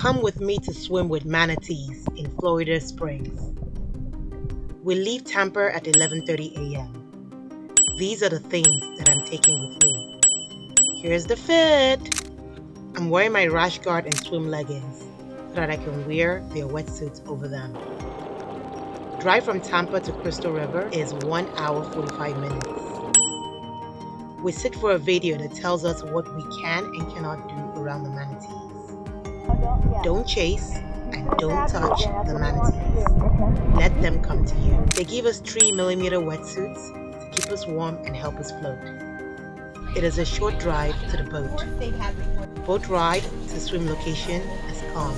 Come with me to swim with manatees in Florida Springs. We leave Tampa at 11:30 a.m. These are the things that I'm taking with me. Here's the fit. I'm wearing my rash guard and swim leggings so that I can wear their wetsuits over them. Drive from Tampa to Chrystal River is 1 hour 45 minutes. We sit for a video that tells us what we can and cannot do around the manatees. Don't chase and don't touch the manatees. Let them come to you. They give us 3mm wetsuits to keep us warm and help us float. It is a short drive to the boat. Boat ride to swim location is calm.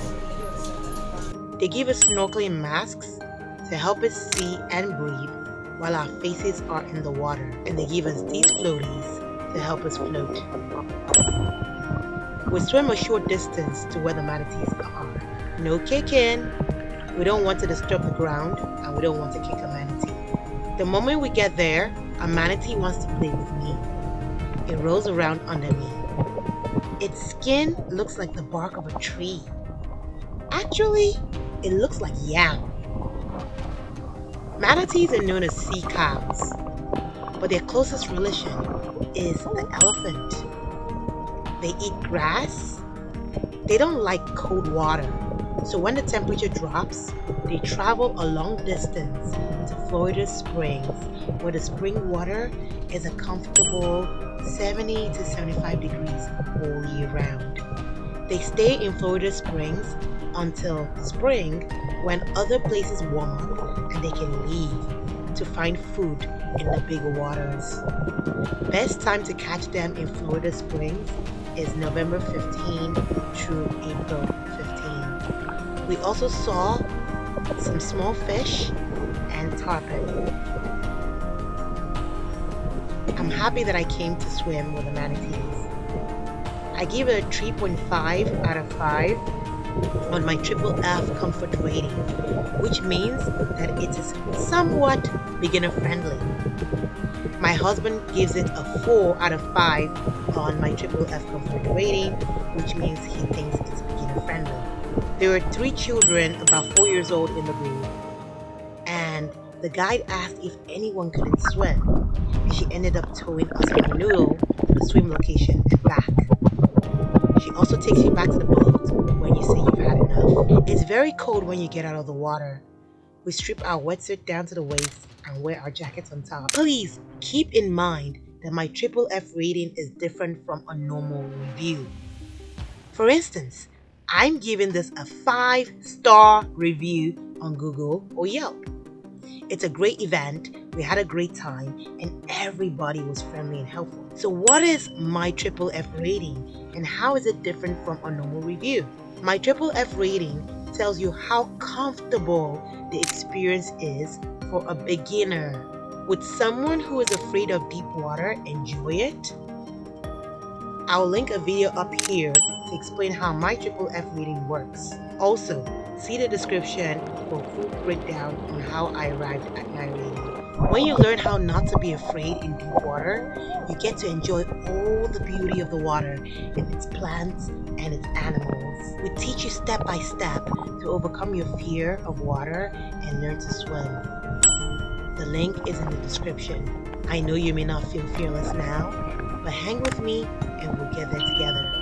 They give us snorkeling masks to help us see and breathe while our faces are in the water, and they give us these floaties to help us float. We swim a short distance to where the manatees are. No kicking. We don't want to disturb the ground and we don't want to kick a manatee. The moment we get there, a manatee wants to play with me. It rolls around under me. Its skin looks like the bark of a tree. Actually, it looks like yam. Manatees are known as sea cows, but their closest relation is the elephant. They eat grass. They don't like cold water, so when the temperature drops, they travel a long distance to Florida Springs, where the spring water is a comfortable 70 to 75 degrees all year round. They stay in Florida Springs until spring, when other places warm up and they can leave to find food in the bigger waters. Best time to catch them in Florida Springs is November 15 through April 15. We also saw some small fish and tarpon. I'm happy that I came to swim with the manatees. I give it a 3.5 out of 5 on my MyFFF comfort rating, which means that it is somewhat beginner friendly. My husband gives it a 4 out of 5 on my MyFFF comfort rating, which means he thinks it's beginner friendly. There were 3 children about 4 years old in the group, and the guide asked if anyone couldn't swim, and she ended up towing us from Noodle to the swim location and back. She also takes you back to the boat when you say you've had enough. It's very cold when you get out of the water. We strip our wetsuit down to the waist and wear our jackets on top. Please keep in mind that my MyFFF rating is different from a normal review. For instance, I'm giving this a 5-star review on Google or Yelp. It's a great event, we had a great time, and everybody was friendly and helpful. So what is my MyFFF rating and how is it different from a normal review? My MyFFF rating tells you how comfortable the experience is for a beginner. Would someone who is afraid of deep water enjoy it? I'll link a video up here to explain how my MyFFF rating works. Also, see the description for a full breakdown on how I arrived at my rating. When you learn how not to be afraid in deep water, you get to enjoy all the beauty of the water and its plants and its animals. We teach you step by step to overcome your fear of water and learn to swim. The link is in the description. I know you may not feel fearless now, but hang with me and we'll get there together.